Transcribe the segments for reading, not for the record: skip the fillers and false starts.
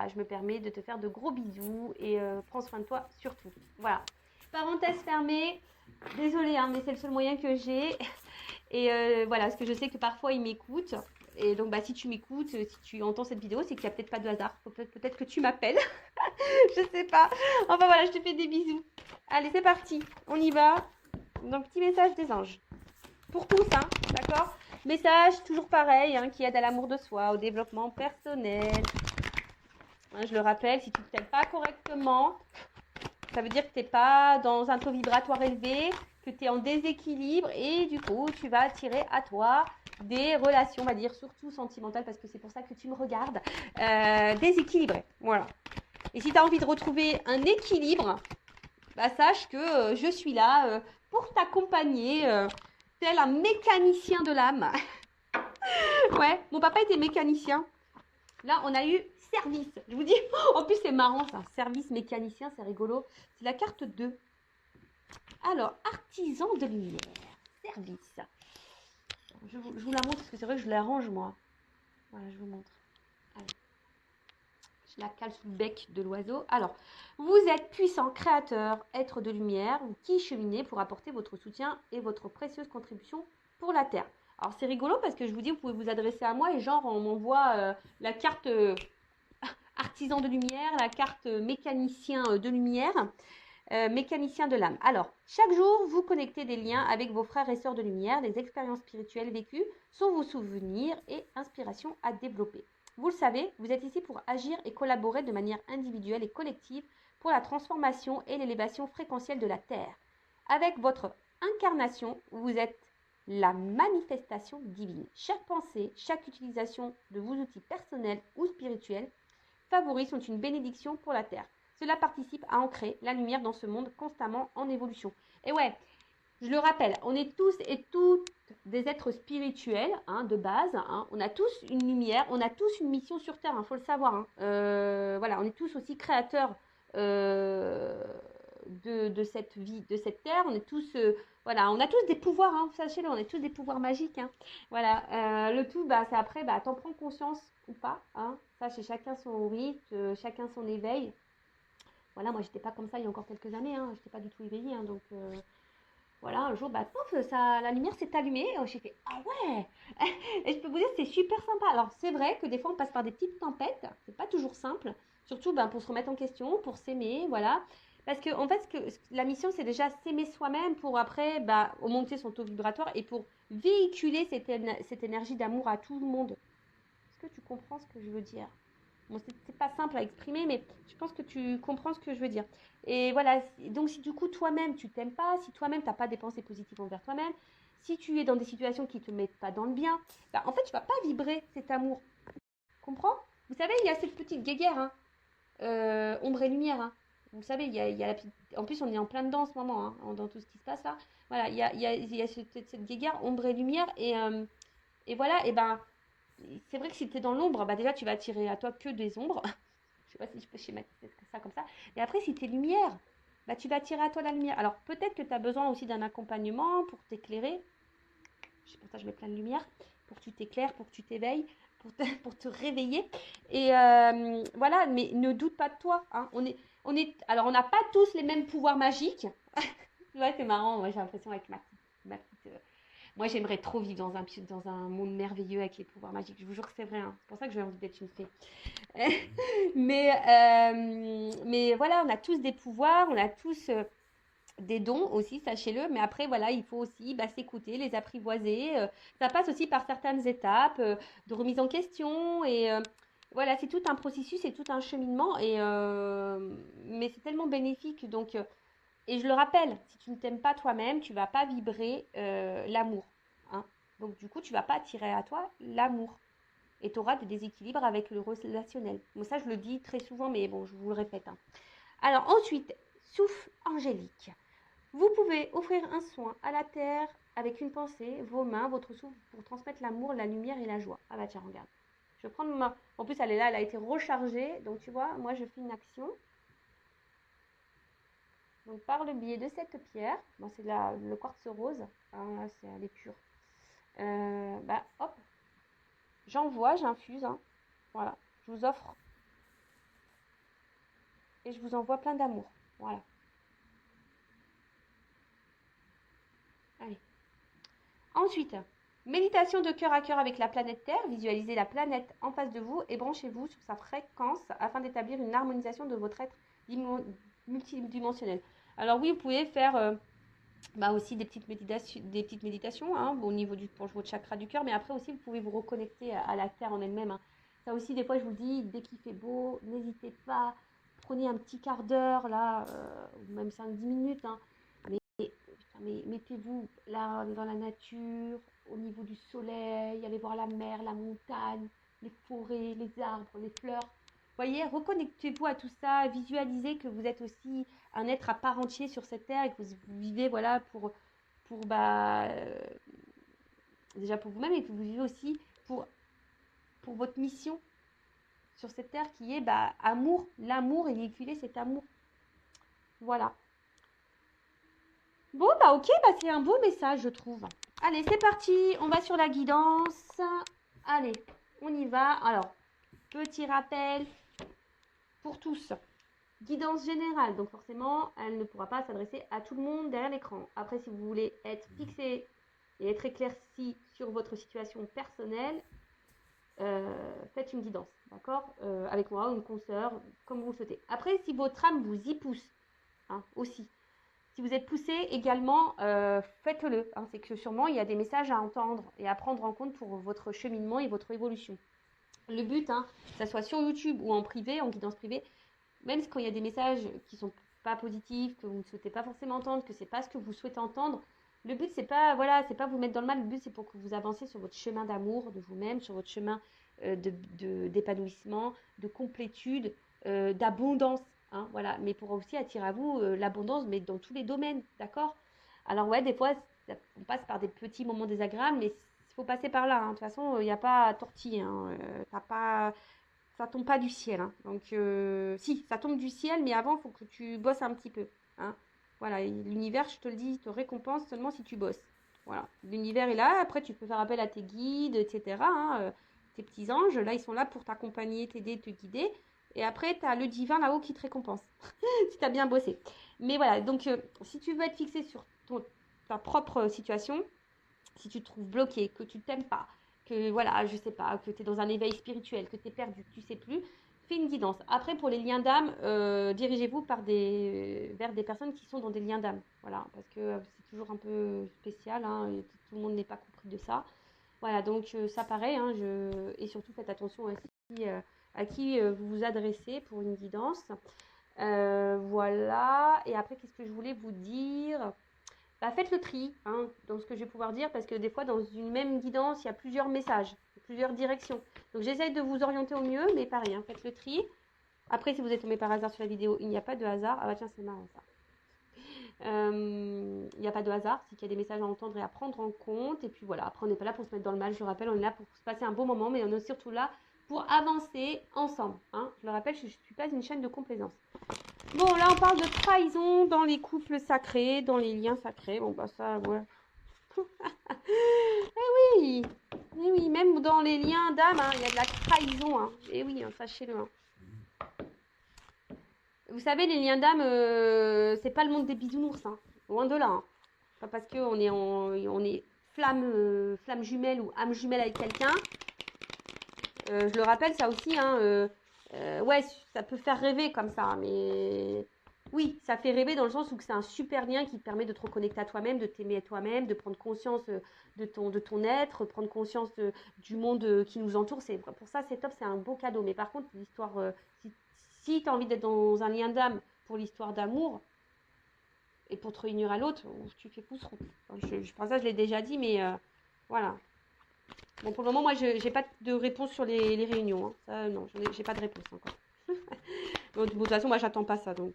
voilà, je me permets de te faire de gros bisous et prends soin de toi surtout. Voilà. Parenthèse fermée. Désolée, hein, mais c'est le seul moyen que j'ai. Et voilà, parce que je sais que parfois ils m'écoutent. Et donc, si tu m'écoutes, si tu entends cette vidéo, c'est qu'il n'y a peut-être pas de hasard. Peut-être que tu m'appelles. Je sais pas. Enfin voilà, je te fais des bisous. Allez, c'est parti. On y va. Donc, petit message des anges. Pour tous, hein, d'accord? Message toujours pareil, hein, qui aide à l'amour de soi, au développement personnel. Hein, je le rappelle, si tu ne t'aimes pas correctement, ça veut dire que tu n'es pas dans un taux vibratoire élevé, que tu es en déséquilibre et du coup, tu vas attirer à toi des relations, on va dire, surtout sentimentales, parce que c'est pour ça que tu me regardes, déséquilibrées. Voilà. Et si tu as envie de retrouver un équilibre, sache que je suis là pour t'accompagner, tel un mécanicien de l'âme. Ouais, mon papa était mécanicien. Là, on a eu service. Je vous dis, en plus, c'est marrant ça. Service mécanicien, c'est rigolo. C'est la carte 2. Alors, artisan de lumière. Service. Je vous la montre parce que c'est vrai que je l'arrange moi. Voilà, je vous montre. Allez. Je la cale sous le bec de l'oiseau. Alors, vous êtes puissant, créateur, être de lumière, qui cheminez pour apporter votre soutien et votre précieuse contribution pour la Terre. Alors, c'est rigolo parce que je vous dis, vous pouvez vous adresser à moi et genre, on m'envoie la carte artisan de lumière, la carte mécanicien de lumière, mécanicien de l'âme. Alors, chaque jour, vous connectez des liens avec vos frères et sœurs de lumière. Les expériences spirituelles vécues sont vos souvenirs et inspirations à développer. Vous le savez, vous êtes ici pour agir et collaborer de manière individuelle et collective pour la transformation et l'élévation fréquentielle de la Terre. Avec votre incarnation, vous êtes la manifestation divine. Chaque pensée, chaque utilisation de vos outils personnels ou spirituels favoris sont une bénédiction pour la Terre. Cela participe à ancrer la lumière dans ce monde constamment en évolution. Et ouais, je le rappelle, on est tous et toutes des êtres spirituels, hein, de base. Hein. On a tous une lumière, on a tous une mission sur Terre, il faut le savoir. Hein. Voilà, on est tous aussi créateurs de cette vie, de cette Terre. On est tous, voilà, on a tous des pouvoirs, hein, sachez-le, on est tous des pouvoirs magiques. Hein. Voilà, le tout, c'est après, t'en prends conscience ou pas. Hein. Ça, c'est chacun son rythme, chacun son éveil. Voilà, moi, j'étais pas comme ça il y a encore quelques années. Hein. J'étais pas du tout éveillée, hein, donc... Voilà, un jour, pof, ça, la lumière s'est allumée. J'ai fait, ah ouais. Et je peux vous dire, c'est super sympa. Alors, c'est vrai que des fois, on passe par des petites tempêtes. C'est pas toujours simple. Surtout pour se remettre en question, pour s'aimer, voilà. Parce que, en fait, la mission, c'est déjà s'aimer soi-même pour après augmenter son taux vibratoire et pour véhiculer cette énergie d'amour à tout le monde. Est-ce que tu comprends ce que je veux dire? Bon, c'est pas simple à exprimer, mais je pense que tu comprends ce que je veux dire. Et voilà, donc si du coup toi-même tu t'aimes pas, si toi-même tu n'as pas des pensées positives envers toi-même, si tu es dans des situations qui ne te mettent pas dans le bien, en fait tu vas pas vibrer cet amour. Comprends? Vous savez, il y a cette petite guéguerre, hein, ombre et lumière. Hein. Vous savez, il y a la petite... En plus, on est en plein dedans en ce moment, hein, dans tout ce qui se passe là. Voilà, il y a cette guéguerre, ombre et lumière. Et voilà, et c'est vrai que si tu es dans l'ombre, déjà tu vas attirer à toi que des ombres. Je sais pas si je peux schématiser ça comme ça. Et après, si tu es lumière, tu vas attirer à toi la lumière. Alors peut-être que tu as besoin aussi d'un accompagnement pour t'éclairer. Pour ça, je mets plein de lumière. Pour que tu t'éclaires, pour que tu t'éveilles, pour te réveiller. Et voilà, mais ne doute pas de toi. Hein. Alors, on n'a pas tous les mêmes pouvoirs magiques. Ouais, c'est marrant. Moi, j'ai l'impression avec ma petite moi, j'aimerais trop vivre dans un monde merveilleux avec les pouvoirs magiques. Je vous jure que c'est vrai. Hein. C'est pour ça que j'ai envie d'être une fée. Mais voilà, on a tous des pouvoirs, on a tous des dons aussi, sachez-le. Mais après, voilà, il faut aussi s'écouter, les apprivoiser. Ça passe aussi par certaines étapes de remise en question. Et voilà, c'est tout un processus, c'est tout un cheminement. Mais c'est tellement bénéfique. Donc, et je le rappelle, si tu ne t'aimes pas toi-même, tu ne vas pas vibrer l'amour. Hein. Donc, du coup, tu ne vas pas attirer à toi l'amour. Et tu auras des déséquilibres avec le relationnel. Bon, ça, je le dis très souvent, mais bon, je vous le répète. Hein. Alors, ensuite, souffle angélique. Vous pouvez offrir un soin à la terre avec une pensée, vos mains, votre souffle pour transmettre l'amour, la lumière et la joie. Ah bah tiens, regarde. Je vais prendre ma main. En plus, elle est là, elle a été rechargée. Donc, tu vois, moi, je fais une action. Donc, par le biais de cette pierre, bon, c'est le quartz rose. Hein, elle est pure. Hop, j'envoie, j'infuse. Hein. Voilà, je vous offre et je vous envoie plein d'amour. Voilà. Allez. Ensuite, méditation de cœur à cœur avec la planète Terre. Visualisez la planète en face de vous et branchez-vous sur sa fréquence afin d'établir une harmonisation de votre être multidimensionnel. Alors oui, vous pouvez faire aussi des petites méditations hein, au niveau pour votre chakra du cœur, mais après aussi vous pouvez vous reconnecter à la Terre en elle-même. Hein. Ça aussi, des fois, je vous dis, dès qu'il fait beau, n'hésitez pas, prenez un petit quart d'heure là, ou même 5-10 minutes. Hein, mais mettez-vous là dans la nature, au niveau du soleil, allez voir la mer, la montagne, les forêts, les arbres, les fleurs. Voyez, reconnectez-vous à tout ça, visualisez que vous êtes aussi un être à part entière sur cette terre et que vous vivez voilà déjà pour vous-même et que vous vivez aussi pour votre mission sur cette terre qui est amour, l'amour et véhiculer cet amour. Voilà. Bon, ok, c'est un beau message, je trouve. Allez, c'est parti, on va sur la guidance. Allez, on y va. Alors, petit rappel pour tous. Guidance générale, donc forcément, elle ne pourra pas s'adresser à tout le monde derrière l'écran. Après, si vous voulez être fixé et être éclairci sur votre situation personnelle, faites une guidance, d'accord, avec moi, une consoeur, comme vous le souhaitez. Après, si votre âme vous y pousse, hein, aussi, si vous êtes poussé également, faites-le. Hein, c'est que sûrement, il y a des messages à entendre et à prendre en compte pour votre cheminement et votre évolution. Le but, hein, que ce soit sur YouTube ou en privé, en guidance privée, même quand il y a des messages qui ne sont pas positifs, que vous ne souhaitez pas forcément entendre, que ce n'est pas ce que vous souhaitez entendre, le but, c'est pas vous mettre dans le mal. Le but, c'est pour que vous avanciez sur votre chemin d'amour de vous-même, sur votre chemin d'épanouissement, de complétude, d'abondance. Hein, voilà. Mais pour aussi attirer à vous l'abondance, mais dans tous les domaines, d'accord? Alors ouais, des fois, on passe par des petits moments désagréables, mais il faut passer par là. Hein. De toute façon, il n'y a pas à tortiller. Hein. Ça tombe pas du ciel. Hein. Donc, si, ça tombe du ciel, mais avant, il faut que tu bosses un petit peu. Hein. Voilà, l'univers, je te le dis, te récompense seulement si tu bosses. Voilà, l'univers est là. Après, tu peux faire appel à tes guides, etc. Hein, tes petits anges, là, ils sont là pour t'accompagner, t'aider, te guider. Et après, tu as le divin là-haut qui te récompense, si tu as bien bossé. Mais voilà, donc, si tu veux être fixé sur ta propre situation, si tu te trouves bloqué, que tu t'aimes pas, que voilà, je sais pas, que tu es dans un éveil spirituel, que tu es perdu, que tu sais plus, fais une guidance. Après, pour les liens d'âme, dirigez-vous vers des personnes qui sont dans des liens d'âme. Voilà, parce que c'est toujours un peu spécial, hein, et tout le monde n'est pas compris de ça. Voilà, donc ça pareil, hein, et surtout faites attention aussi à qui vous vous adressez pour une guidance. Voilà, et après, qu'est-ce que je voulais vous dire ? Faites le tri hein, dans ce que je vais pouvoir dire parce que des fois dans une même guidance il y a plusieurs messages, plusieurs directions. Donc j'essaye de vous orienter au mieux, mais pareil, hein, faites le tri. Après, si vous êtes tombé par hasard sur la vidéo, il n'y a pas de hasard. Ah bah tiens, c'est marrant ça. Il n'y a pas de hasard, c'est qu'il y a des messages à entendre et à prendre en compte. Et puis voilà, après on n'est pas là pour se mettre dans le mal, je le rappelle, on est là pour se passer un bon moment, mais on est surtout là pour avancer ensemble. Hein. Je le rappelle, je ne suis pas une chaîne de complaisance. Bon, là, on parle de trahison dans les couples sacrés, dans les liens sacrés. Bon, ça, ouais. Eh oui, même dans les liens d'âme, hein, il y a de la trahison. Hein. Eh oui, hein, sachez-le. Hein. Vous savez, les liens d'âme, c'est pas le monde des bisounours. Hein. Loin de là. Hein. Pas parce qu'on est, on est flamme jumelle ou âme jumelle avec quelqu'un. Je le rappelle, ça aussi, hein, ouais, ça peut faire rêver comme ça, mais oui, ça fait rêver dans le sens où c'est un super lien qui te permet de te reconnecter à toi-même, de t'aimer à toi-même, de prendre conscience de ton être, prendre conscience du monde qui nous entoure. Pour ça, c'est top, c'est un beau cadeau. Mais par contre, l'histoire, si tu as envie d'être dans un lien d'âme pour l'histoire d'amour et pour te réunir à l'autre, tu fais pousseron. Je pense ça, je l'ai déjà dit, mais voilà. Bon, pour le moment, moi, je n'ai pas de réponse sur les réunions. Hein. Ça, non, j'ai pas de réponse encore. Bon, de toute façon, moi, j'attends pas ça. Donc,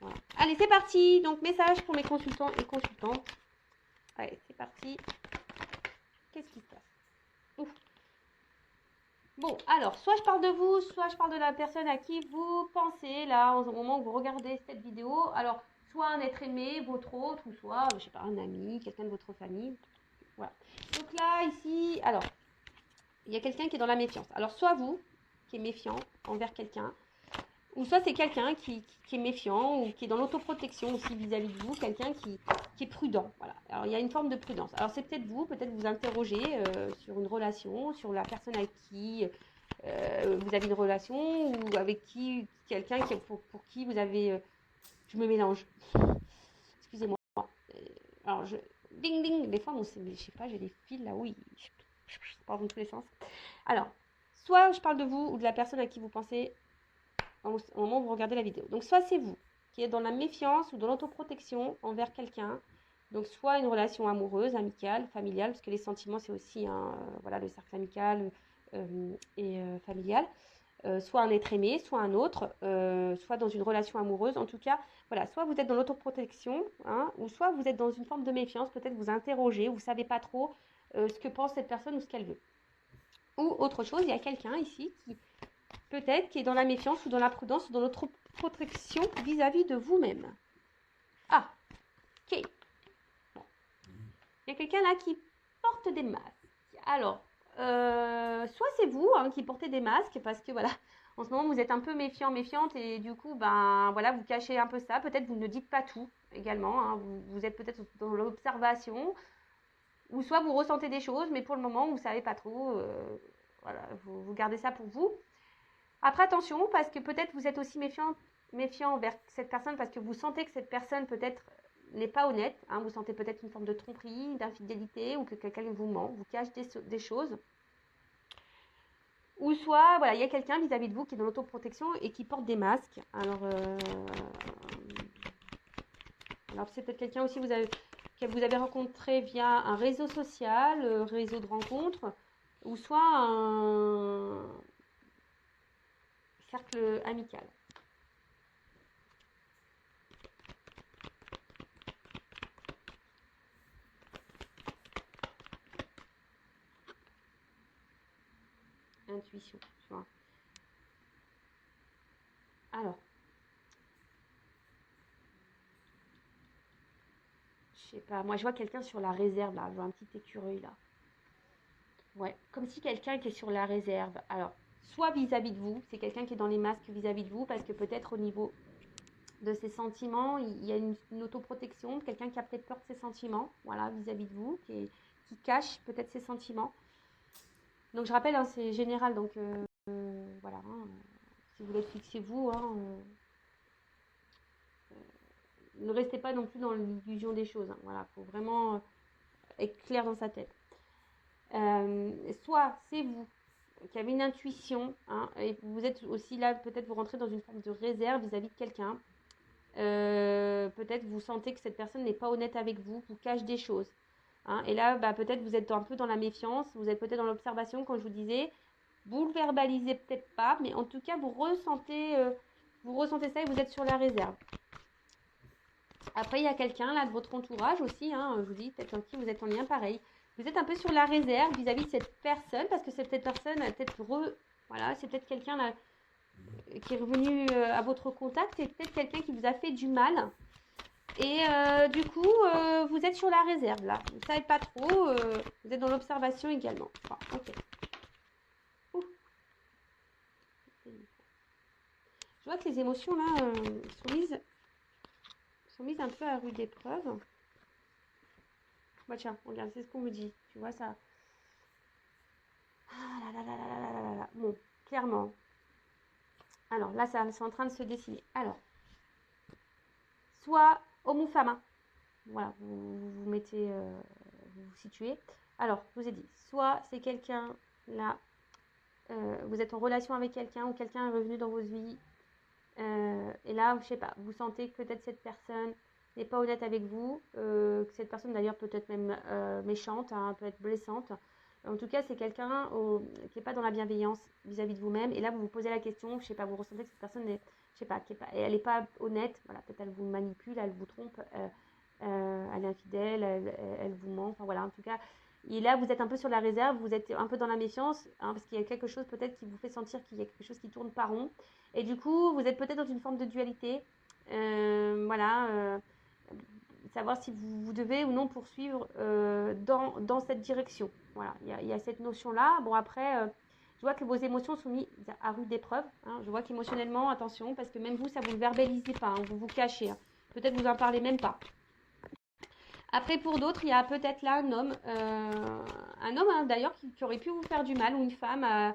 voilà. Allez, c'est parti. Donc, message pour mes consultants et consultantes. Allez, c'est parti. Qu'est-ce qui se passe? Ouf. Bon, alors, soit je parle de vous, soit je parle de la personne à qui vous pensez, là, au moment où vous regardez cette vidéo. Alors, soit un être aimé, votre autre, ou soit, je sais pas, un ami, quelqu'un de votre famille. Voilà. Donc là, ici, alors, il y a quelqu'un qui est dans la méfiance. Alors, soit vous, qui est méfiant envers quelqu'un, Ou soit c'est quelqu'un qui est méfiant ou qui est dans l'autoprotection aussi vis-à-vis de vous, quelqu'un qui est prudent. Voilà. Alors il y a une forme de prudence. Alors c'est peut-être vous interroger sur une relation, sur la personne avec qui vous avez une relation ou avec qui quelqu'un pour qui vous avez... je me mélange. Excusez-moi. Alors ding ding, des fois, je sais pas, j'ai des fils là, oui, je pars dans tous les sens. Alors, soit je parle de vous ou de la personne à qui vous pensez au moment où vous regardez la vidéo. Donc, soit c'est vous qui êtes dans la méfiance ou dans l'autoprotection envers quelqu'un. Donc, soit une relation amoureuse, amicale, familiale, parce que les sentiments, c'est aussi voilà, le cercle amical et familial. Soit un être aimé, soit un autre, soit dans une relation amoureuse. En tout cas, voilà, soit vous êtes dans l'autoprotection, hein, ou soit vous êtes dans une forme de méfiance, peut-être vous interrogez, vous ne savez pas trop ce que pense cette personne ou ce qu'elle veut. Ou autre chose, il y a quelqu'un ici qui peut-être qui est dans la méfiance ou dans la prudence ou dans l'autoprotection vis-à-vis de vous-même. Ah, ok. Bon. Il y a quelqu'un là qui porte des masques. Alors, soit c'est vous hein, qui portez des masques parce que voilà, en ce moment vous êtes un peu méfiant, méfiante et du coup, ben voilà, vous cachez un peu ça. Peut-être vous ne dites pas tout également. Hein, vous êtes peut-être dans l'observation ou soit vous ressentez des choses, mais pour le moment vous ne savez pas trop. Voilà, vous gardez ça pour vous. Après attention parce que peut-être vous êtes aussi méfiant envers cette personne parce que vous sentez que cette personne peut-être n'est pas honnête, hein, vous sentez peut-être une forme de tromperie, d'infidélité ou que quelqu'un vous ment, vous cache des choses. Ou soit, voilà, il y a quelqu'un vis-à-vis de vous qui est dans l'autoprotection et qui porte des masques. Alors c'est peut-être quelqu'un aussi que vous avez rencontré via un réseau social, réseau de rencontres, ou soit un cercle amical. Intuition, tu vois. Alors, je sais pas, moi je vois quelqu'un sur la réserve là, je vois un petit écureuil là. Ouais, comme si quelqu'un qui est sur la réserve. Alors, soit vis-à-vis de vous, c'est quelqu'un qui est dans les masques vis-à-vis de vous, parce que peut-être au niveau de ses sentiments, il y a une autoprotection, quelqu'un qui a peut-être peur de ses sentiments, voilà, vis-à-vis de vous, qui cache peut-être ses sentiments. Donc je rappelle, hein, c'est général, donc voilà, hein, si vous voulez fixez-vous, hein, ne restez pas non plus dans l'illusion des choses, hein, voilà, il faut vraiment être clair dans sa tête. Soit c'est vous qui avez une intuition, hein, et vous êtes aussi là, peut-être vous rentrez dans une forme de réserve vis-à-vis de quelqu'un. Peut-être vous sentez que cette personne n'est pas honnête avec vous, vous cache des choses. Hein, et là, bah, peut-être vous êtes un peu dans la méfiance, vous êtes peut-être dans l'observation, comme je vous disais. Vous le verbalisez peut-être pas, mais en tout cas, vous ressentez ça et vous êtes sur la réserve. Après, il y a quelqu'un là de votre entourage aussi, hein, je vous dis, peut-être avec qui vous êtes en lien pareil. Vous êtes un peu sur la réserve vis-à-vis de cette personne, parce que cette personne a peut-être voilà, c'est peut-être quelqu'un là qui est revenu à votre contact, et peut-être quelqu'un qui vous a fait du mal. Et du coup, vous êtes sur la réserve là. Vous ne savez pas trop, vous êtes dans l'observation également. Enfin, ok. Ouh. Je vois que les émotions là sont mises un peu à rude épreuve. Bah tiens, regarde, c'est ce qu'on me dit. Tu vois ça. Ah là là là là là là là là. Bon, clairement. Alors là, ça, c'est en train de se dessiner. Alors, soit homme ou femme. Hein. Voilà, vous mettez, vous vous situez. Alors, je vous ai dit, soit c'est quelqu'un là, vous êtes en relation avec quelqu'un ou quelqu'un est revenu dans vos vies. Et là, je sais pas, vous sentez que peut-être cette personne n'est pas honnête avec vous, que cette personne d'ailleurs peut être même méchante, hein, peut être blessante. En tout cas, c'est quelqu'un qui n'est pas dans la bienveillance vis-à-vis de vous-même. Et là, vous vous posez la question, je sais pas, vous ressentez que cette personne n'est, je sais pas, elle n'est pas honnête. Voilà, peut-être elle vous manipule, elle vous trompe, elle est infidèle, elle vous ment. Enfin voilà, en tout cas. Et là, vous êtes un peu sur la réserve, vous êtes un peu dans la méfiance, hein, parce qu'il y a quelque chose peut-être qui vous fait sentir qu'il y a quelque chose qui tourne pas rond. Et du coup, vous êtes peut-être dans une forme de dualité. Voilà. Savoir si vous devez ou non poursuivre dans cette direction. Voilà, il y a cette notion-là. Bon, après, vois que vos émotions sont mises à rude épreuve. Hein. Je vois qu'émotionnellement, attention, parce que même vous, ça vous le verbalisez pas, hein, vous vous cachez. Hein. Peut-être vous en parlez même pas. Après, pour d'autres, il y a peut-être là un homme hein, d'ailleurs, qui aurait pu vous faire du mal, ou une femme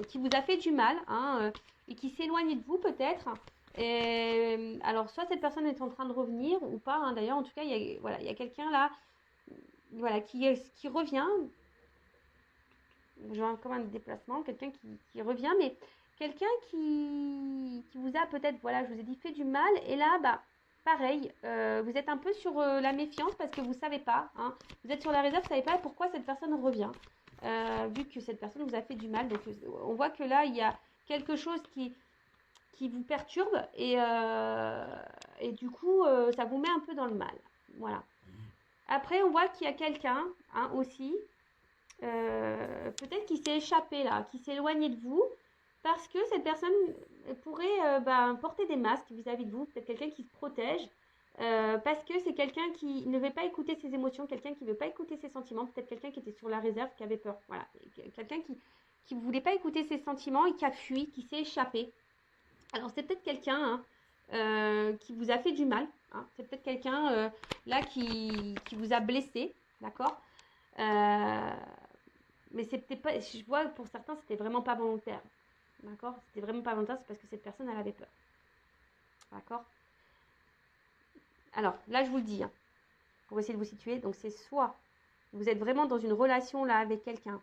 qui vous a fait du mal, hein, et qui s'éloigne de vous peut-être. Et, alors, soit cette personne est en train de revenir ou pas. Hein, d'ailleurs, en tout cas, il y a quelqu'un là voilà, qui revient. Je vois comme un déplacement, quelqu'un qui revient, mais quelqu'un qui vous a peut-être, voilà, je vous ai dit, fait du mal. Et là, bah, pareil, vous êtes un peu sur la méfiance parce que vous ne savez pas. Hein, vous êtes sur la réserve, vous ne savez pas pourquoi cette personne revient. Vu que cette personne vous a fait du mal. Donc, on voit que là, il y a quelque chose qui vous perturbe et du coup, ça vous met un peu dans le mal. Voilà. Après, on voit qu'il y a quelqu'un hein, aussi, peut-être qui s'est échappé là, qui s'est éloigné de vous, parce que cette personne pourrait porter des masques vis-à-vis de vous, peut-être quelqu'un qui se protège, parce que c'est quelqu'un qui ne veut pas écouter ses émotions, quelqu'un qui ne veut pas écouter ses sentiments, peut-être quelqu'un qui était sur la réserve, qui avait peur, voilà, quelqu'un qui ne voulait pas écouter ses sentiments et qui a fui, qui s'est échappé. Alors c'est peut-être quelqu'un qui vous a fait du mal, hein. C'est peut-être quelqu'un là qui vous a blessé, d'accord, mais c'est peut-être pas, je vois pour certains c'était vraiment pas volontaire, d'accord, c'était vraiment pas volontaire, c'est parce que cette personne elle avait peur, d'accord. Alors là je vous le dis, hein, pour essayer de vous situer, donc c'est soit vous êtes vraiment dans une relation là avec quelqu'un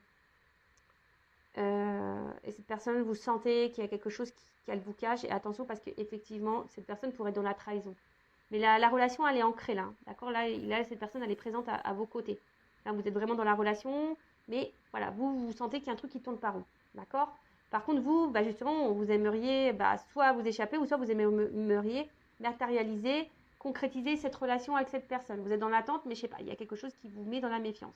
et cette personne vous sentez qu'il y a quelque chose qu'elle vous cache, et attention parce qu'effectivement cette personne pourrait être dans la trahison, mais la relation elle est ancrée là, d'accord, là cette personne elle est présente à vos côtés, là vous êtes vraiment dans la relation, mais voilà, vous sentez qu'il y a un truc qui tourne pas rond, d'accord. Par contre vous, justement, vous aimeriez soit vous échapper, ou soit vous aimeriez matérialiser, concrétiser cette relation avec cette personne. Vous êtes dans l'attente, mais je sais pas, il y a quelque chose qui vous met dans la méfiance.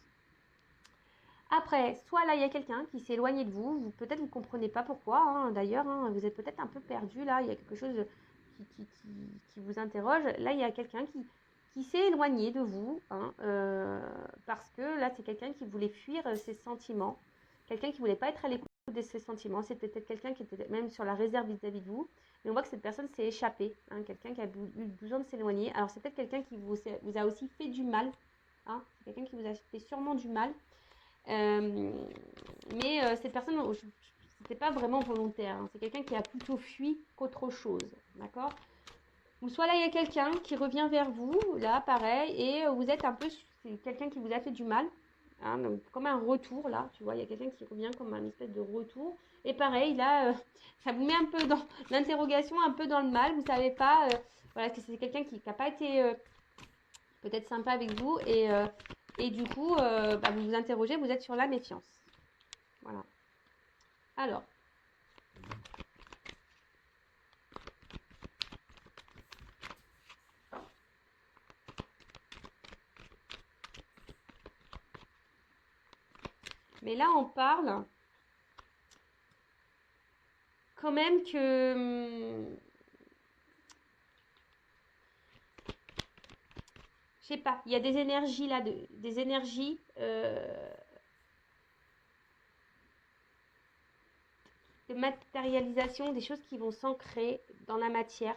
Après, soit là, il y a quelqu'un qui s'est éloigné de vous, peut-être vous ne comprenez pas pourquoi, hein, d'ailleurs, hein, vous êtes peut-être un peu perdu, là, il y a quelque chose qui vous interroge. Là, il y a quelqu'un qui s'est éloigné de vous, hein, parce que là, c'est quelqu'un qui voulait fuir ses sentiments, quelqu'un qui ne voulait pas être à l'écoute de ses sentiments, c'était peut-être quelqu'un qui était même sur la réserve vis-à-vis de vous, mais on voit que cette personne s'est échappée, hein, quelqu'un qui a eu besoin de s'éloigner. Alors, c'est peut-être quelqu'un qui vous a aussi fait du mal, hein, c'est quelqu'un qui vous a fait sûrement du mal. Mais cette personne, c'était pas vraiment volontaire, hein. C'est quelqu'un qui a plutôt fui qu'autre chose, d'accord. Ou soit là il y a quelqu'un qui revient vers vous, là pareil, et vous êtes un peu, c'est quelqu'un qui vous a fait du mal, hein, donc, comme un retour là, tu vois, il y a quelqu'un qui revient comme un espèce de retour, et pareil là, ça vous met un peu dans l'interrogation, un peu dans le mal, vous savez pas, voilà, que c'est quelqu'un qui n'a pas été peut-être sympa avec vous, et du coup, vous vous interrogez, vous êtes sur la méfiance. Voilà. Alors. Mais là, on parle quand même que... je sais pas, il y a des énergies là, des énergies... de matérialisation, des choses qui vont s'ancrer dans la matière.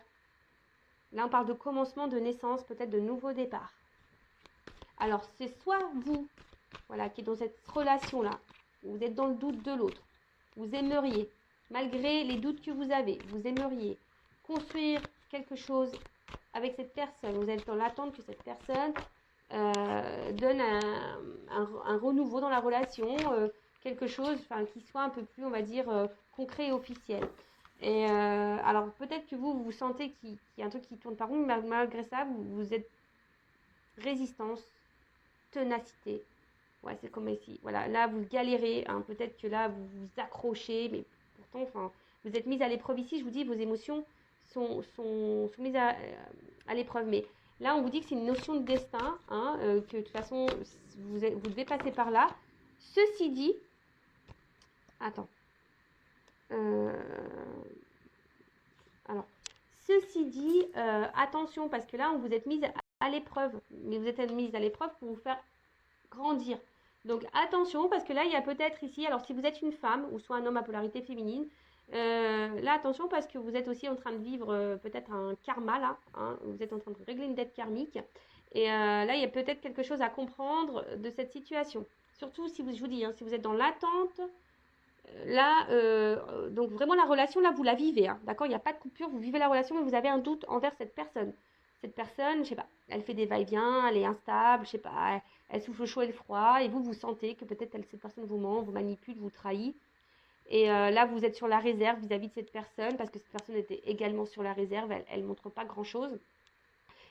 Là, on parle de commencement, de naissance, peut-être de nouveau départ. Alors, c'est soit vous, voilà, qui est dans cette relation-là, vous êtes dans le doute de l'autre, vous aimeriez, malgré les doutes que vous avez, vous aimeriez construire quelque chose avec cette personne, vous êtes dans l'attente que cette personne donne un renouveau dans la relation, quelque chose qui soit un peu plus, on va dire, concret et officiel. Et alors peut-être que vous sentez qu'il y a un truc qui tourne par rond, mais malgré ça, vous êtes résistance, ténacité. Ouais, c'est comme ici. Voilà, là, vous galérez, hein. Peut-être que là, vous vous accrochez, mais pourtant, vous êtes mise à l'épreuve ici. Je vous dis, vos émotions sont mises à l'épreuve. Mais là, on vous dit que c'est une notion de destin, hein, que de toute façon, vous devez passer par là. Ceci dit, attends. Alors, ceci dit, attention, parce que là, on vous êtes mise à l'épreuve. Mais vous êtes mise à l'épreuve pour vous faire grandir. Donc attention, parce que là, il y a peut-être ici, alors si vous êtes une femme ou soit un homme à polarité féminine, là attention parce que vous êtes aussi en train de vivre peut-être un karma là, hein, vous êtes en train de régler une dette karmique. Et là, il y a peut-être quelque chose à comprendre de cette situation. Surtout si vous, je vous dis, hein, si vous êtes dans l'attente, là, donc vraiment la relation, là, vous la vivez, hein, d'accord? Il n'y a pas de coupure, vous vivez la relation, mais vous avez un doute envers cette personne. Cette personne, je sais pas, elle fait des va-et-vient, elle est instable, je sais pas, elle souffle le chaud et le froid, et vous sentez que peut-être cette personne vous ment, vous manipule, vous trahit. Et là, vous êtes sur la réserve vis-à-vis de cette personne, parce que cette personne était également sur la réserve, elle ne montre pas grand-chose.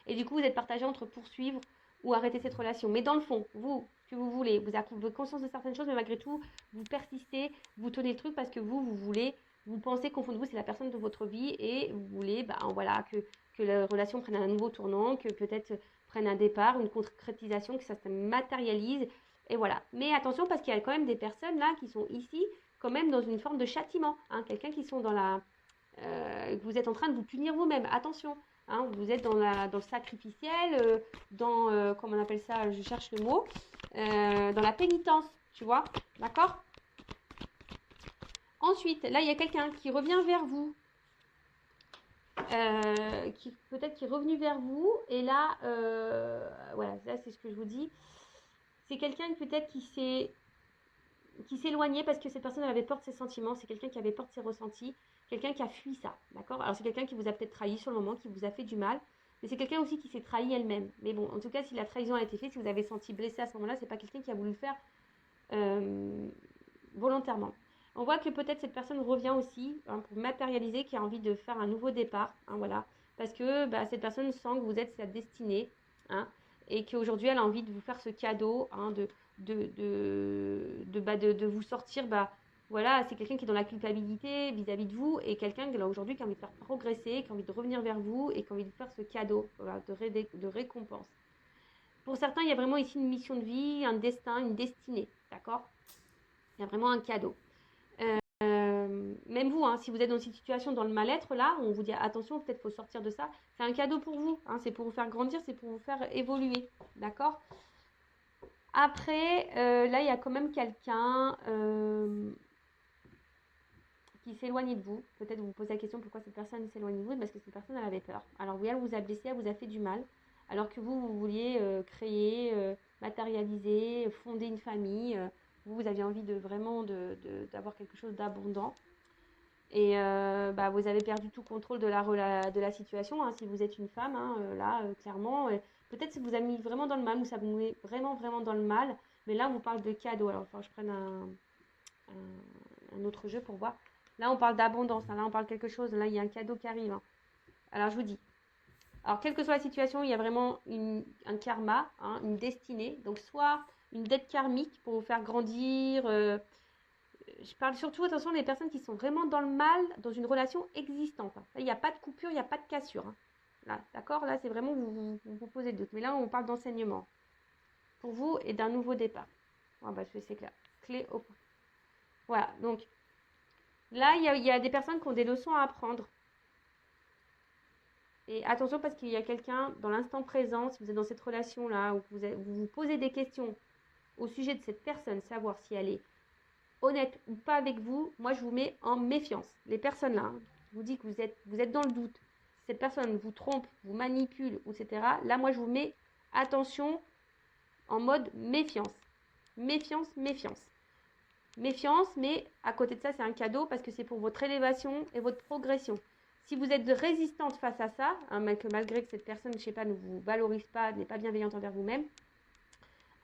Et du coup, vous êtes partagé entre poursuivre ou arrêter cette relation. Mais dans le fond, vous, ce que vous voulez, vous avez conscience de certaines choses, mais malgré tout, vous persistez, vous tenez le truc parce que vous voulez, vous pensez qu'au fond de vous, c'est la personne de votre vie et vous voulez, voilà, que la relation prenne un nouveau tournant, que peut-être prenne un départ, une concrétisation, que ça se matérialise. Et voilà. Mais attention parce qu'il y a quand même des personnes là qui sont ici, quand même dans une forme de châtiment. Hein, quelqu'un qui sont dans la. Vous êtes en train de vous punir vous-même. Attention. Hein, vous êtes dans le sacrificiel, comment on appelle ça, je cherche le mot, dans la pénitence, tu vois, d'accord? Ensuite, là, il y a quelqu'un qui revient vers vous, peut-être qui est revenu vers vous, et là, voilà, là, c'est ce que je vous dis, c'est quelqu'un peut-être qui s'éloignait parce que cette personne avait peur de ses sentiments, c'est quelqu'un qui avait peur de ses ressentis, quelqu'un qui a fui ça, d'accord? Alors c'est quelqu'un qui vous a peut-être trahi sur le moment, qui vous a fait du mal, mais c'est quelqu'un aussi qui s'est trahi elle-même. Mais bon, en tout cas, si la trahison a été faite, si vous avez senti blessé à ce moment-là, c'est pas quelqu'un qui a voulu le faire volontairement. On voit que peut-être cette personne revient aussi pour matérialiser, qui a envie de faire un nouveau départ, hein, voilà, parce que cette personne sent que vous êtes sa destinée, hein, et qu'aujourd'hui elle a envie de vous faire ce cadeau, hein, de vous sortir, voilà, c'est quelqu'un qui est dans la culpabilité vis-à-vis de vous et quelqu'un là aujourd'hui qui a envie de faire progresser, qui a envie de revenir vers vous et qui a envie de faire ce cadeau, voilà, de récompense. Pour certains, il y a vraiment ici une mission de vie, un destin, une destinée, d'accord? Il y a vraiment un cadeau. Même vous, hein, si vous êtes dans une situation dans le mal-être, là, on vous dit attention, peut-être faut sortir de ça. C'est un cadeau pour vous, hein, c'est pour vous faire grandir, c'est pour vous faire évoluer, d'accord? Après, là, il y a quand même quelqu'un qui s'éloigne de vous. Peut-être vous vous posez la question pourquoi cette personne s'éloigne de vous, parce que cette personne, elle avait peur. Alors oui, elle vous a blessé, elle vous a fait du mal, alors que vous vouliez créer, matérialiser, fonder une famille. Vous aviez envie d'avoir quelque chose d'abondant. Et vous avez perdu tout contrôle de la situation, hein, si vous êtes une femme, hein, là, clairement. Peut-être que ça vous a mis vraiment dans le mal, ou ça vous met vraiment, vraiment dans le mal. Mais là, on vous parle de cadeau. Alors, il faut que je prenne un autre jeu pour voir. Là, on parle d'abondance. Hein, là, on parle de quelque chose. Là, il y a un cadeau qui arrive. Hein. Alors, je vous dis. Alors, quelle que soit la situation, il y a vraiment un karma, hein, une destinée. Donc, soit une dette karmique pour vous faire grandir. Je parle surtout, attention, des personnes qui sont vraiment dans le mal, dans une relation existante. Là, il n'y a pas de coupure, il n'y a pas de cassure. Hein. Là, d'accord? Là, c'est vraiment, vous posez le doute. Mais là, on parle d'enseignement. Pour vous et d'un nouveau départ. C'est clair. Clé au point. Voilà, donc, là, il y a des personnes qui ont des leçons à apprendre. Et attention, parce qu'il y a quelqu'un dans l'instant présent, si vous êtes dans cette relation-là, où vous posez des questions au sujet de cette personne, savoir si elle est honnête ou pas avec vous, moi je vous mets en méfiance. Les personnes là, hein, je vous dis que vous êtes dans le doute, cette personne vous trompe, vous manipule, etc. Là, moi je vous mets attention en mode méfiance. Méfiance, méfiance. Méfiance, mais à côté de ça, c'est un cadeau parce que c'est pour votre élévation et votre progression. Si vous êtes résistante face à ça, hein, malgré que cette personne, je sais pas, ne vous valorise pas, n'est pas bienveillante envers vous-même,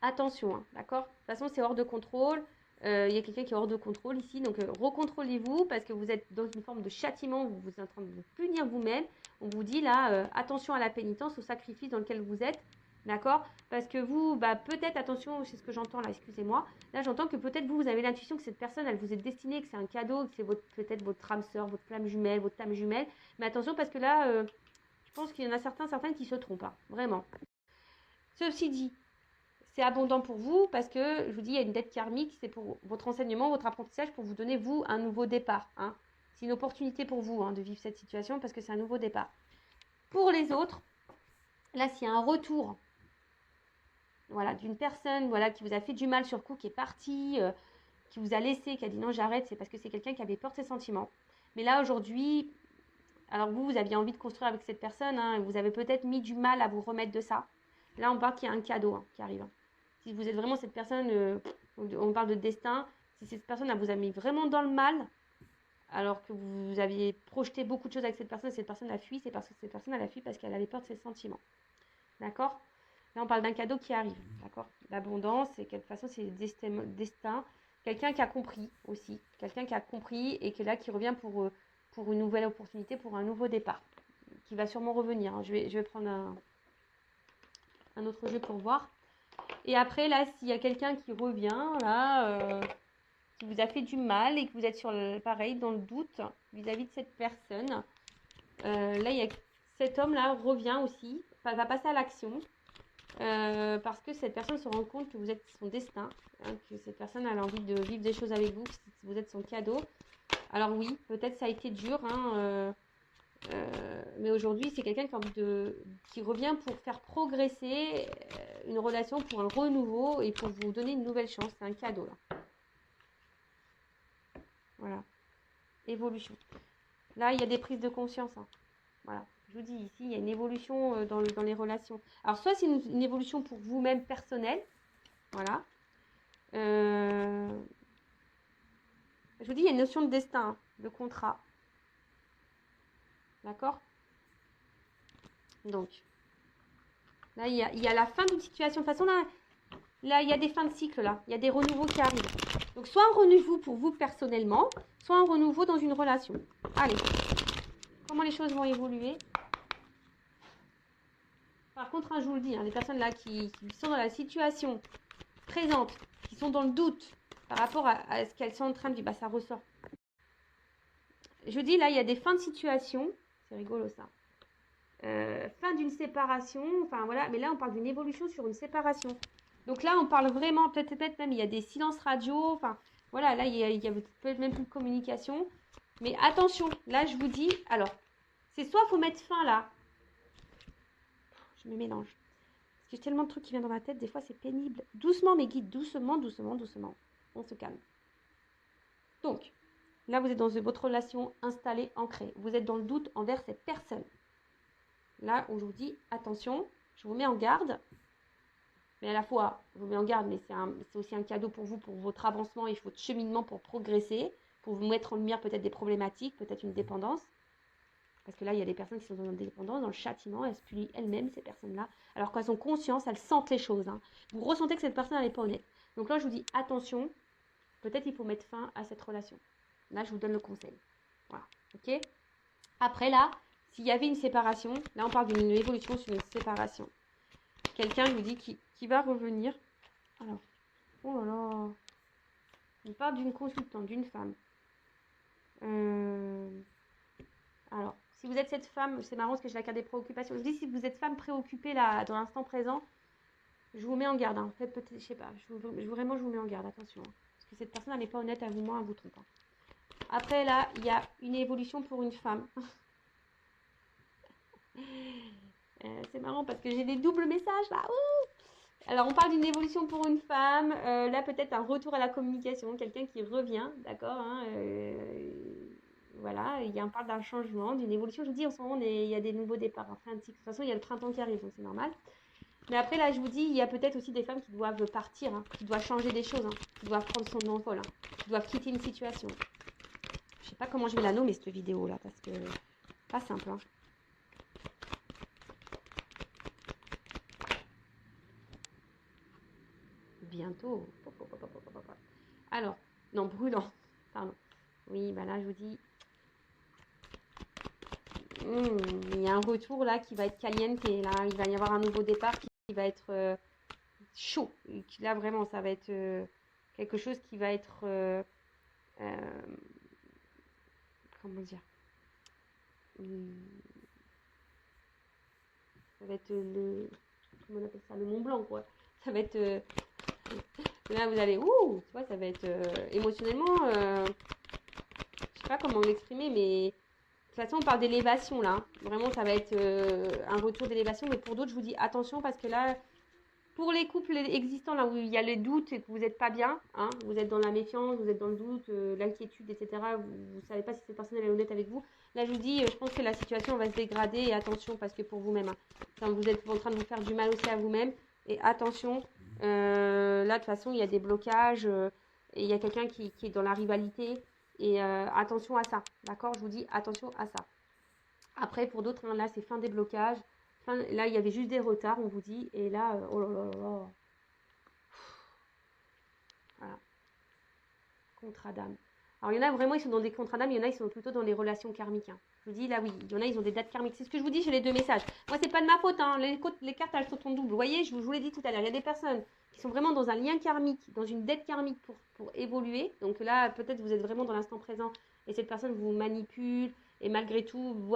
attention, hein, d'accord? De toute façon, c'est hors de contrôle. Il y a quelqu'un qui est hors de contrôle ici, donc recontrôlez-vous parce que vous êtes dans une forme de châtiment, vous êtes en train de vous punir vous-même. On vous dit là, attention à la pénitence, au sacrifice dans lequel vous êtes, d'accord? Parce que vous, peut-être, attention, c'est ce que j'entends là, excusez-moi. Là, j'entends que peut-être vous avez l'intuition que cette personne, elle vous est destinée, que c'est un cadeau, que c'est peut-être votre âme sœur, votre flamme jumelle, votre âme jumelle. Mais attention parce que là, je pense qu'il y en a certaines qui se trompent, hein, vraiment. Ceci dit, c'est abondant pour vous parce que, je vous dis, il y a une dette karmique, c'est pour votre enseignement, votre apprentissage, pour vous donner, vous, un nouveau départ. Hein. C'est une opportunité pour vous de vivre cette situation parce que c'est un nouveau départ. Pour les autres, là, s'il y a un retour voilà, d'une personne, voilà, qui vous a fait du mal sur coup, qui est partie, qui vous a laissé, qui a dit non, j'arrête, c'est parce que c'est quelqu'un qui avait peur de ses sentiments. Mais là, aujourd'hui, alors vous aviez envie de construire avec cette personne, hein, et vous avez peut-être mis du mal à vous remettre de ça. Là, on parle qu'il y a un cadeau qui arrive. Si vous êtes vraiment cette personne, on parle de destin, si cette personne vous a mis vraiment dans le mal, alors que vous aviez projeté beaucoup de choses avec cette personne a fui, c'est parce que cette personne a fui parce qu'elle avait peur de ses sentiments. D'accord? Là, on parle d'un cadeau qui arrive. D'accord? L'abondance, c'est de toute façon, c'est le destin. Quelqu'un qui a compris aussi. Quelqu'un qui a compris et qui est là, qui revient pour une nouvelle opportunité, pour un nouveau départ. Qui va sûrement revenir. Hein. Je vais prendre un autre jeu pour voir. Et après, là, s'il y a quelqu'un qui revient, là, qui vous a fait du mal et que vous êtes pareil, dans le doute vis-à-vis de cette personne, là, il y a cet homme-là revient aussi, va passer à l'action. Parce que cette personne se rend compte que vous êtes son destin, hein, que cette personne a envie de vivre des choses avec vous, que vous êtes son cadeau. Alors oui, peut-être ça a été dur, hein, mais aujourd'hui c'est quelqu'un qui revient pour faire progresser une relation, pour un renouveau et pour vous donner une nouvelle chance. C'est un cadeau là. Voilà. Évolution. Là il y a des prises de conscience. Hein. Voilà. Je vous dis ici, il y a une évolution dans les relations. Alors, soit c'est une évolution pour vous-même personnelle. Voilà. Je vous dis, il y a une notion de destin, de contrat. D'accord? Donc, là, il y a la fin d'une situation. De toute façon, là, il y a des fins de cycle, là. Il y a des renouveaux qui arrivent. Donc, soit un renouveau pour vous personnellement, soit un renouveau dans une relation. Allez. Comment les choses vont évoluer? Par contre, hein, je vous le dis, hein, les personnes là qui sont dans la situation présente, qui sont dans le doute par rapport à ce qu'elles sont en train de vivre, bah, ça ressort. Je vous dis, là, il y a des fins de situation. C'est rigolo, ça. Fin d'une séparation. Enfin, voilà. Mais là, on parle d'une évolution sur une séparation. Donc là, on parle vraiment, peut-être même, il y a des silences radio. Enfin, voilà, là, il y a peut-être même plus de communication. Mais attention, là, je vous dis, alors, c'est soit il faut mettre fin là. Je me mélange. Parce que j'ai tellement de trucs qui viennent dans ma tête, des fois c'est pénible. Doucement mes guides, doucement, doucement, doucement. On se calme. Donc, là vous êtes dans votre relation installée, ancrée. Vous êtes dans le doute envers cette personne. Là, on vous dit, attention, je vous mets en garde. Mais à la fois, je vous mets en garde, mais c'est aussi un cadeau pour vous, pour votre avancement et votre cheminement pour progresser, pour vous mettre en lumière peut-être des problématiques, peut-être une dépendance. Parce que là, il y a des personnes qui sont dans la dépendance, dans le châtiment, elles se punissent elles-mêmes, ces personnes-là. Alors qu'elles ont conscience, elles sentent les choses. Hein. Vous ressentez que cette personne, n'est pas honnête. Donc là, je vous dis, attention, peut-être il faut mettre fin à cette relation. Là, je vous donne le conseil. Voilà, ok? Après, là, s'il y avait une séparation, là, on parle d'une évolution sur une séparation. Quelqu'un, je vous dis, qui va revenir. Alors, oh là là. On parle d'une consultante, d'une femme. Alors, si vous êtes cette femme, c'est marrant parce que j'ai la carte des préoccupations. Je dis si vous êtes femme préoccupée là, dans l'instant présent, je vous mets en garde. Hein. Peut-être, je sais pas, vraiment je vous mets en garde, attention. Hein. Parce que cette personne, elle n'est pas honnête à vous, moi, elle vous trompe. Hein. Après là, il y a une évolution pour une femme. C'est marrant parce que j'ai des doubles messages là. Ouh, alors, on parle d'une évolution pour une femme. Là, peut-être un retour à la communication, quelqu'un qui revient, d'accord hein, voilà, on parle d'un changement, d'une évolution. Je vous dis, en ce moment, il y a des nouveaux départs. Enfin, de toute façon, il y a le printemps qui arrive, donc c'est normal. Mais après, là, je vous dis, il y a peut-être aussi des femmes qui doivent partir, hein, qui doivent changer des choses, hein, qui doivent prendre son envol, hein, qui doivent quitter une situation. Je sais pas comment je vais la nommer, cette vidéo-là, parce que pas simple. Hein. Bientôt. Alors, non, brûlant. Pardon. Oui, bah là, je vous dis, il y a un retour là qui va être caliente et là, il va y avoir un nouveau départ qui va être chaud. Et là, vraiment, ça va être quelque chose qui va être... comment dire ça va être comment on appelle ça, le Mont Blanc, quoi. Ça va être... là, vous allez... Ouh, tu vois, ça va être émotionnellement... je sais pas comment l'exprimer, mais... De toute façon, on parle d'élévation, là. Vraiment, ça va être un retour d'élévation. Mais pour d'autres, je vous dis attention parce que là, Pour les couples existants, là où il y a les doutes et que vous n'êtes pas bien, hein, vous êtes dans la méfiance, vous êtes dans le doute, l'inquiétude, etc., vous ne savez pas si cette personne elle est honnête avec vous, là je vous dis, je pense que la situation va se dégrader et attention parce que pour vous-même, hein, vous êtes en train de vous faire du mal aussi à vous-même et attention, là de toute façon il y a des blocages et il y a quelqu'un qui est dans la rivalité et attention à ça, d'accord? Je vous dis attention à ça. Après pour d'autres, hein, là c'est fin des blocages. Là, il y avait juste des retards, on vous dit. Et là, oh là là là. Voilà. Contrat d'âme. Alors, il y en a vraiment, ils sont dans des contrats d'âme. Il y en a, ils sont plutôt dans les relations karmiques. Hein. Je vous dis, là, oui. Il y en a, ils ont des dates karmiques. C'est ce que je vous dis, j'ai les deux messages. Moi, c'est pas de ma faute. Hein. Les cartes, elles sont en double. Vous voyez, je vous l'ai dit tout à l'heure. Il y a des personnes qui sont vraiment dans un lien karmique, dans une dette karmique pour évoluer. Donc là, peut-être vous êtes vraiment dans l'instant présent. Et cette personne vous manipule. Et malgré tout, vous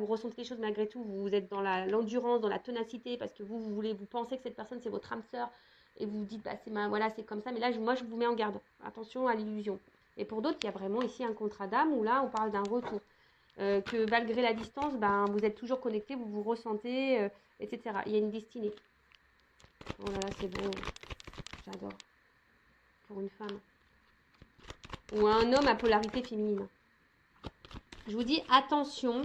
ressentez les choses malgré tout, vous êtes dans l'endurance, dans la ténacité, parce que vous pensez que cette personne, c'est votre âme sœur, et vous vous dites, bah, voilà, c'est comme ça, mais là, moi, je vous mets en garde. Attention à l'illusion. Et pour d'autres, il y a vraiment ici un contrat d'âme, où là, on parle d'un retour. Que malgré la distance, ben, vous êtes toujours connectés, vous vous ressentez, etc. Il y a une destinée. Oh là là, c'est beau. J'adore. Pour une femme. Ou un homme à polarité féminine. Je vous dis, attention.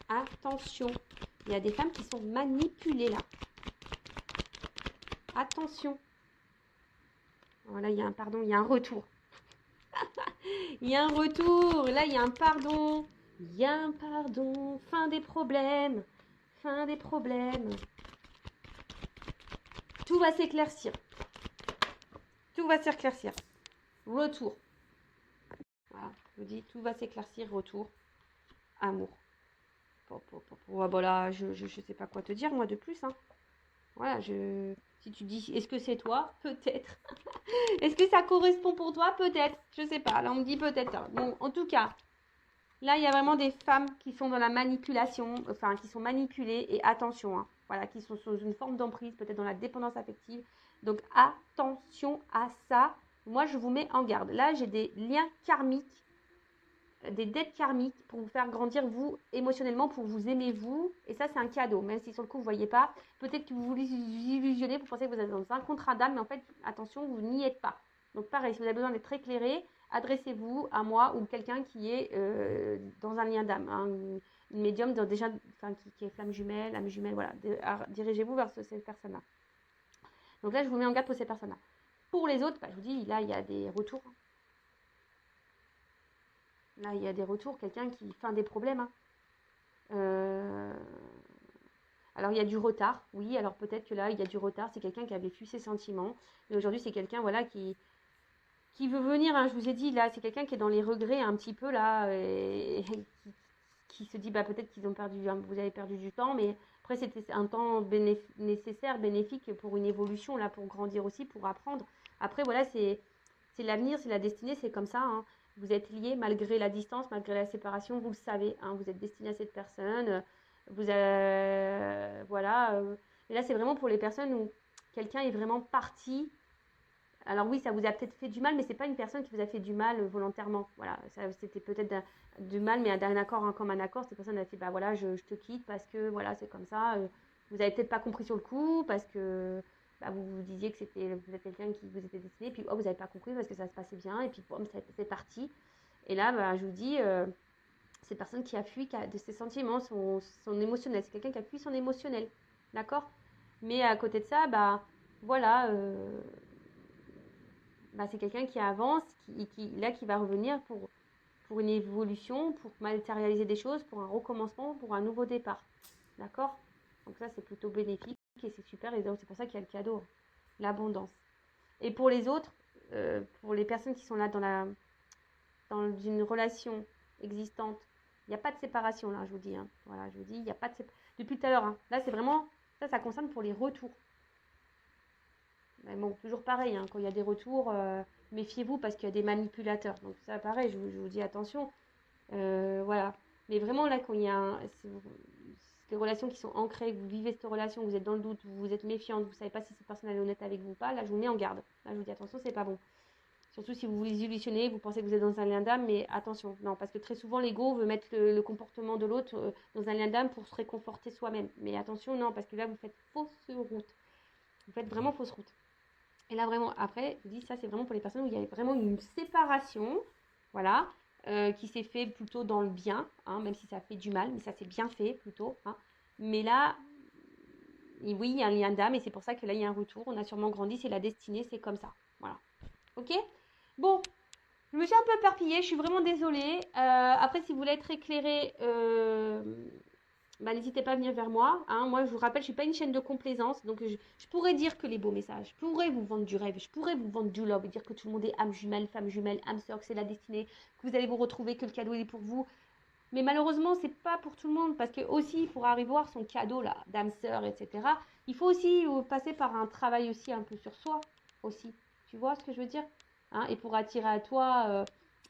Attention. Il y a des femmes qui sont manipulées là. Attention. Voilà, il y a un retour. Il y a un retour. Là, il y a un pardon. Il y a un pardon. Fin des problèmes. Fin des problèmes. Tout va s'éclaircir. Tout va s'éclaircir. Retour. Voilà, je vous dis, tout va s'éclaircir. Retour. Amour. Bon, là, je sais pas quoi te dire, moi, de plus. Hein. Voilà, si tu dis, est-ce que c'est toi? Peut-être. Est-ce que ça correspond pour toi? Peut-être. Je sais pas. Là, on me dit peut-être. Bon, en tout cas, là, il y a vraiment des femmes qui sont dans la manipulation, enfin, qui sont manipulées. Et attention, hein, voilà, qui sont sous une forme d'emprise, peut-être dans la dépendance affective. Donc, attention à ça. Moi, je vous mets en garde. Là, j'ai des liens karmiques, des dettes karmiques pour vous faire grandir, vous, émotionnellement, pour vous aimer, vous. Et ça, c'est un cadeau. Même si sur le coup, vous ne voyez pas. Peut-être que vous vous illusionnez, vous pensez que vous êtes dans un contrat d'âme, mais en fait, attention, vous n'y êtes pas. Donc, pareil, si vous avez besoin d'être éclairé, adressez-vous à moi ou quelqu'un qui est dans un lien d'âme. Hein, une médium déjà, qui est flamme jumelle, âme jumelle, voilà. Dirigez-vous vers cette personne-là. Donc là, je vous mets en garde pour ces personnes-là. Pour les autres, je vous dis, là, il y a des retours. Là, il y a des retours, quelqu'un qui fait des problèmes. Hein. Alors, il y a du retard, oui. Alors, peut-être que là, il y a du retard. C'est quelqu'un qui avait fui ses sentiments. Mais aujourd'hui, c'est quelqu'un, voilà, qui veut venir. Hein, je vous ai dit, là, c'est quelqu'un qui est dans les regrets un petit peu, là. Et qui se dit, peut-être qu'ils ont vous avez perdu du temps. Mais après, c'était un temps nécessaire, bénéfique pour une évolution, là, pour grandir aussi, pour apprendre. Après, voilà, c'est l'avenir, c'est la destinée, c'est comme ça. Hein. Vous êtes liés malgré la distance, malgré la séparation, vous le savez. Hein, vous êtes destiné à cette personne. Voilà. Et là, c'est vraiment pour les personnes où quelqu'un est vraiment parti. Alors oui, ça vous a peut-être fait du mal, mais c'est pas une personne qui vous a fait du mal volontairement. Voilà, c'était peut-être du mal, mais d'un accord, comme un accord. Cette personne a fait, voilà, je te quitte parce que voilà, c'est comme ça. Vous avez peut-être pas compris sur le coup parce que vous vous disiez que vous êtes quelqu'un qui vous était destiné, puis vous n'avez pas compris parce que ça se passait bien, et puis c'est parti. Et là, je vous dis, cette personne qui a fui de ses sentiments, son émotionnel, c'est quelqu'un qui a fui son émotionnel, d'accord? Mais à côté de ça, voilà, c'est quelqu'un qui avance, qui va revenir pour une évolution, pour matérialiser des choses, pour un recommencement, pour un nouveau départ, d'accord? Donc ça, c'est plutôt bénéfique et c'est super, et donc c'est pour ça qu'il y a le cadeau, l'abondance. Et pour les autres, pour les personnes qui sont là dans une relation existante, il n'y a pas de séparation là, je vous dis. Hein. Voilà, je vous dis, il n'y a pas de séparation. Depuis tout à l'heure, hein. Là, c'est vraiment, ça concerne pour les retours. Mais bon, toujours pareil, hein, quand il y a des retours, méfiez-vous parce qu'il y a des manipulateurs. Donc ça, pareil, je vous dis attention. Voilà. Mais vraiment, là, quand il y a des relations qui sont ancrées, que vous vivez cette relation, vous êtes dans le doute, vous êtes méfiante, vous ne savez pas si cette personne est honnête avec vous ou pas, là, je vous mets en garde. Là, je vous dis attention, c'est pas bon. Surtout si vous vous illusionnez, vous pensez que vous êtes dans un lien d'âme, mais attention, non, parce que très souvent, l'ego veut mettre le comportement de l'autre dans un lien d'âme pour se réconforter soi-même. Mais attention, non, parce que là, vous faites fausse route. Vous faites vraiment fausse route. Et là, vraiment, après, je dis ça, c'est vraiment pour les personnes où il y a vraiment une séparation, voilà, qui s'est fait plutôt dans le bien, hein, même si ça fait du mal, mais ça s'est bien fait plutôt. Hein. Mais là, oui, il y a un lien d'âme et c'est pour ça que là, il y a un retour. On a sûrement grandi, c'est la destinée, c'est comme ça. Voilà. Ok? Bon, je me suis un peu éparpillée, je suis vraiment désolée. Après, si vous voulez être éclairé, bah, n'hésitez pas à venir vers moi. Hein. Moi, je vous rappelle, je ne suis pas une chaîne de complaisance. Donc, je pourrais dire que les beaux messages, je pourrais vous vendre du rêve, je pourrais vous vendre du love, dire que tout le monde est âme jumelle, femme jumelle, âme sœur, que c'est la destinée, que vous allez vous retrouver, que le cadeau est pour vous. Mais malheureusement, c'est pas pour tout le monde. Parce que aussi, pour arriver à voir son cadeau, là, d'âme sœur, etc., il faut aussi passer par un travail aussi un peu sur soi. Aussi. Tu vois ce que je veux dire? Hein. Et pour attirer à toi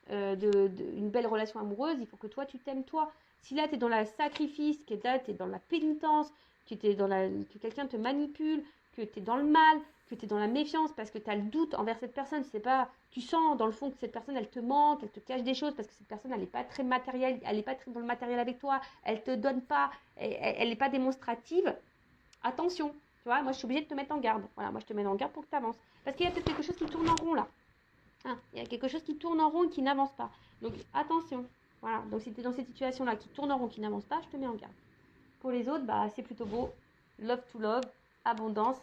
une belle relation amoureuse, il faut que toi, tu t'aimes toi. Si là, tu es dans le sacrifice, que là, tu es dans la pénitence, que quelqu'un te manipule, que tu es dans le mal, que tu es dans la méfiance parce que tu as le doute envers cette personne, c'est pas, tu sens dans le fond que cette personne, elle te manque, elle te cache des choses parce que cette personne, elle n'est pas très matérielle, elle n'est pas très dans le matériel avec toi, elle te donne pas, elle n'est pas démonstrative, attention. Tu vois, moi, je suis obligée de te mettre en garde. Voilà, moi, je te mets en garde pour que tu avances. Parce qu'il y a peut-être quelque chose qui tourne en rond, là. Hein, il y a quelque chose qui tourne en rond et qui n'avance pas. Donc, attention. Voilà, donc si tu es dans cette situation-là qui tourne en rond, qui n'avance pas, je te mets en garde. Pour les autres, bah, c'est plutôt beau. Love to love, abondance.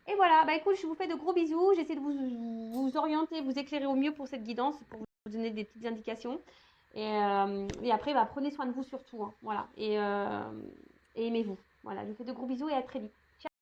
Et voilà, bah écoute, je vous fais de gros bisous. J'essaie de vous orienter, vous éclairer au mieux pour cette guidance, pour vous donner des petites indications. Et après, bah, prenez soin de vous surtout. Hein, voilà. Et aimez-vous. Voilà, je vous fais de gros bisous et à très vite.